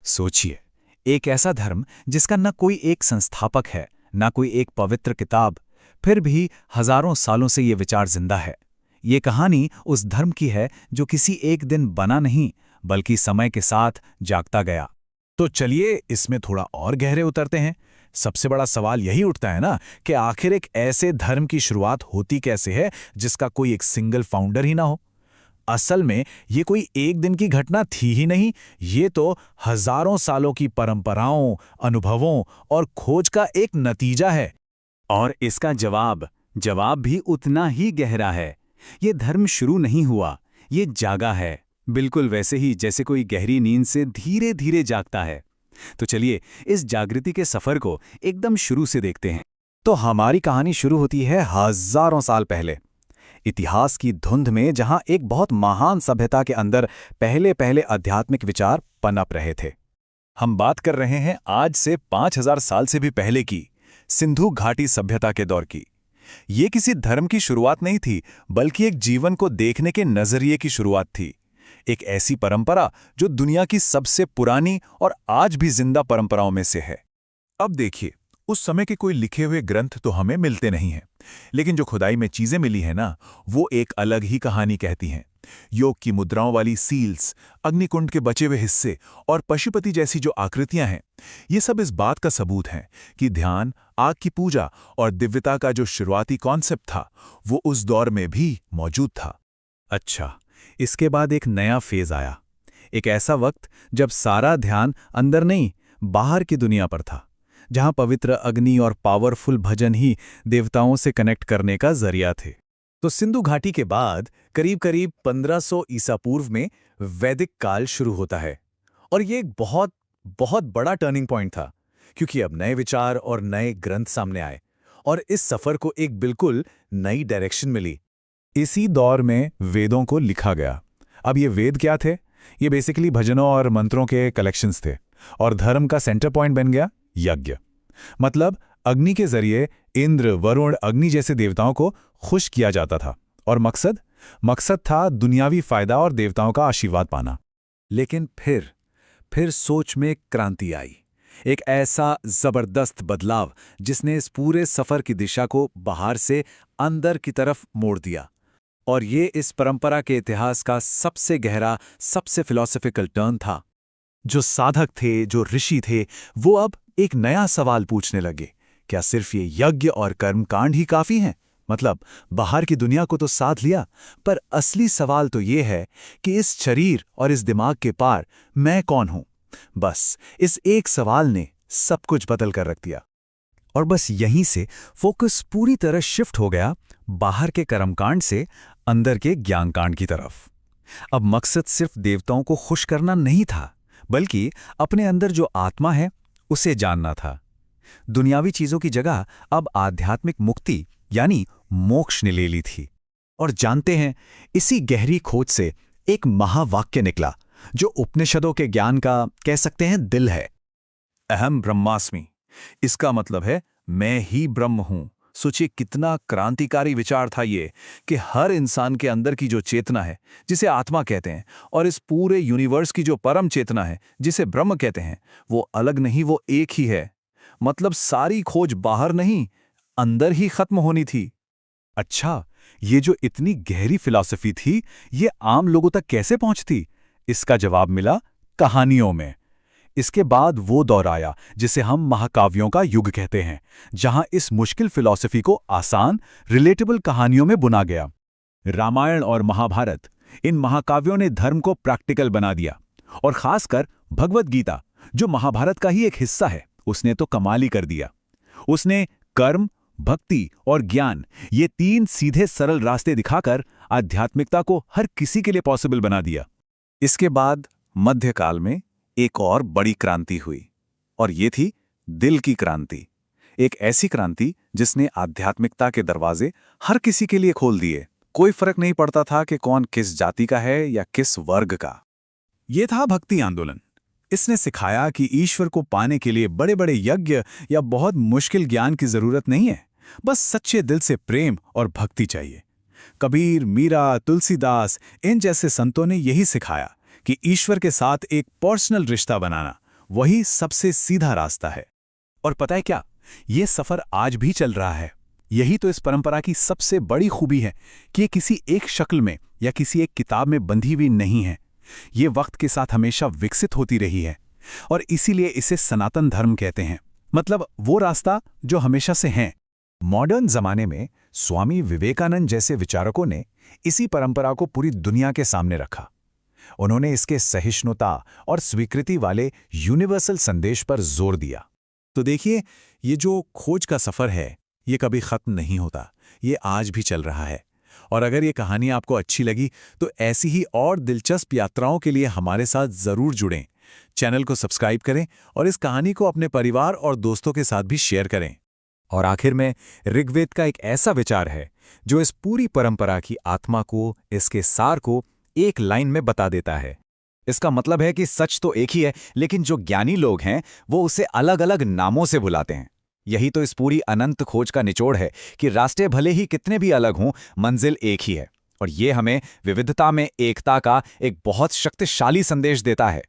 सोचिए, एक ऐसा धर्म जिसका न कोई एक संस्थापक है, न कोई एक पवित्र किताब, फिर भी हजारों सालों से ये विचार जिंदा है। ये कहानी उस धर्म की है जो किसी एक दिन बना नहीं, बल्कि समय के साथ जागता गया। तो चलिए इसमें थोड़ा और गहरे उतरते हैं। सबसे बड़ा सवाल यही उठता है ना कि आखिर एक ऐसे धर्म की शुरुआत होती कैसे है जिसका कोई एक सिंगल फाउंडर ही ना हो। असल में ये कोई एक दिन की घटना थी ही नहीं, ये तो हजारों सालों की परंपराओं, अनुभवों और खोज का एक नतीजा है। और इसका जवाब भी उतना ही गहरा है। ये धर्म शुरू नहीं हुआ, ये जागा है, बिल्कुल वैसे ही जैसे कोई गहरी नींद से धीरे धीरे जागता है। तो चलिए इस जागृति के सफर को एकदम शुरू से देखते हैं। तो हमारी कहानी शुरू होती है हजारों साल पहले, इतिहास की धुंध में, जहां एक बहुत महान सभ्यता के अंदर पहले पहले आध्यात्मिक विचार पनप रहे थे। हम बात कर रहे हैं आज से 5000 साल से भी पहले की सिंधु घाटी सभ्यता के दौर की। ये किसी धर्म की शुरुआत नहीं थी, बल्कि एक जीवन को देखने के नजरिए की शुरुआत थी। एक ऐसी परंपरा जो दुनिया की सबसे पुरानी और आज भी जिंदा परंपराओं में से है। अब देखिए, उस समय के कोई लिखे हुए ग्रंथ तो हमें मिलते नहीं हैं, लेकिन जो खुदाई में चीजें मिली हैं ना, वो एक अलग ही कहानी कहती हैं। योग की मुद्राओं वाली सील्स, अग्निकुंड के बचे हुए हिस्से और पशुपति जैसी जो आकृतियां हैं, ये सब इस बात का सबूत हैं कि ध्यान, आग की पूजा और दिव्यता का जो शुरुआती कॉन्सेप्ट था, वो उस दौर में भी मौजूद था। अच्छा, इसके बाद एक नया फेज आया। एक ऐसा वक्त जब सारा ध्यान अंदर नहीं, बाहर की दुनिया पर था, जहां पवित्र अग्नि और पावरफुल भजन ही देवताओं से कनेक्ट करने का जरिया थे। तो सिंधु घाटी के बाद करीब करीब 1500 ईसा पूर्व में वैदिक काल शुरू होता है। और ये एक बहुत बहुत बड़ा टर्निंग पॉइंट था, क्योंकि अब नए विचार और नए ग्रंथ सामने आए और इस सफर को एक बिल्कुल नई डायरेक्शन मिली। इसी दौर में वेदों को लिखा गया। अब ये वेद क्या थे? ये बेसिकली भजनों और मंत्रों के कलेक्शंस थे। और धर्म का सेंटर पॉइंट बन गया यज्ञ। मतलब अग्नि के जरिए इंद्र, वरुण, अग्नि जैसे देवताओं को खुश किया जाता था। और मकसद था दुनियावी फायदा और देवताओं का आशीर्वाद पाना। लेकिन फिर सोच में क्रांति आई। एक ऐसा जबरदस्त बदलाव जिसने इस पूरे सफर की दिशा को बाहर से अंदर की तरफ मोड़ दिया। और ये इस परंपरा के इतिहास का सबसे गहरा, सबसे फिलॉसफिकल टर्न था। जो साधक थे, जो ऋषि थे, वो अब एक नया सवाल पूछने लगे, क्या सिर्फ ये यज्ञ और कर्मकांड ही काफी हैं? मतलब बाहर की दुनिया को तो साध लिया, पर असली सवाल तो ये है कि इस शरीर और इस दिमाग के पार मैं कौन हूं? बस इस एक सवाल ने सब कुछ बदल कर रख दिया। और बस यहीं से फोकस पूरी तरह शिफ्ट हो गया बाहर के कर्मकांड से अंदर के ज्ञानकांड की तरफ। अब मकसद सिर्फ देवताओं को खुश करना नहीं था, बल्कि अपने अंदर जो आत्मा है उसे जानना था। दुनियावी चीजों की जगह अब आध्यात्मिक मुक्ति यानी मोक्ष ने ले ली थी। और जानते हैं, इसी गहरी खोज से एक महावाक्य निकला जो उपनिषदों के ज्ञान का कह सकते हैं दिल है। अहम ब्रह्मास्मि। इसका मतलब है मैं ही ब्रह्म हूं। सोचिए कितना क्रांतिकारी विचार था ये, कि हर इंसान के अंदर की जो चेतना है, जिसे आत्मा कहते हैं, और इस पूरे यूनिवर्स की जो परम चेतना है, जिसे ब्रह्म कहते हैं, वो अलग नहीं, वो एक ही है। मतलब सारी खोज बाहर नहीं, अंदर ही खत्म होनी थी। अच्छा, ये जो इतनी गहरी फिलॉसफी थी, ये आम लोगों तक कैसे पहुंचती? इसका जवाब मिला कहानियों में। इसके बाद वो दौर आया जिसे हम महाकाव्यों का युग कहते हैं, जहां इस मुश्किल फिलॉसफी को आसान, रिलेटेबल कहानियों में बुना गया। रामायण और महाभारत, इन महाकाव्यों ने धर्म को प्रैक्टिकल बना दिया। और खासकर भगवद गीता, जो महाभारत का ही एक हिस्सा है, उसने तो कमाल ही कर दिया। उसने कर्म, भक्ति और ज्ञान, ये 3 सीधे सरल रास्ते दिखाकर आध्यात्मिकता को हर किसी के लिए पॉसिबल बना दिया। इसके बाद मध्यकाल में एक और बड़ी क्रांति हुई, और ये थी दिल की क्रांति। एक ऐसी क्रांति जिसने आध्यात्मिकता के दरवाजे हर किसी के लिए खोल दिए। कोई फर्क नहीं पड़ता था कि कौन किस जाति का है या किस वर्ग का। ये था भक्ति आंदोलन। इसने सिखाया कि ईश्वर को पाने के लिए बड़े बड़े यज्ञ या बहुत मुश्किल ज्ञान की जरूरत नहीं है, बस सच्चे दिल से प्रेम और भक्ति चाहिए। कबीर, मीरा, तुलसीदास, इन जैसे संतों ने यही सिखाया कि ईश्वर के साथ एक पर्सनल रिश्ता बनाना, वही सबसे सीधा रास्ता है। और पता है क्या, ये सफर आज भी चल रहा है। यही तो इस परंपरा की सबसे बड़ी खूबी है कि ये किसी एक शक्ल में या किसी एक किताब में बंधी हुई नहीं है। ये वक्त के साथ हमेशा विकसित होती रही है और इसीलिए इसे सनातन धर्म कहते हैं, मतलब वो रास्ता जो हमेशा से है। मॉडर्न जमाने में स्वामी विवेकानंद जैसे विचारकों ने इसी परंपरा को पूरी दुनिया के सामने रखा। उन्होंने इसके सहिष्णुता और स्वीकृति वाले यूनिवर्सल संदेश पर जोर दिया। तो देखिए, ये जो खोज का सफर है, ये कभी खत्म नहीं होता, ये आज भी चल रहा है। और अगर ये कहानी आपको अच्छी लगी तो ऐसी ही और दिलचस्प यात्राओं के लिए हमारे साथ जरूर जुड़ें। चैनल को सब्सक्राइब करें और इस कहानी को अपने परिवार और दोस्तों के साथ भी शेयर करें। और आखिर में ऋग्वेद का एक ऐसा विचार है जो इस पूरी परंपरा की आत्मा को, इसके सार को एक लाइन में बता देता है। इसका मतलब है कि सच तो एक ही है, लेकिन जो ज्ञानी लोग हैं वो उसे अलग अलग नामों से बुलाते हैं। यही तो इस पूरी अनंत खोज का निचोड़ है कि रास्ते भले ही कितने भी अलग हों, मंजिल एक ही है। और ये हमें विविधता में एकता का एक बहुत शक्तिशाली संदेश देता है।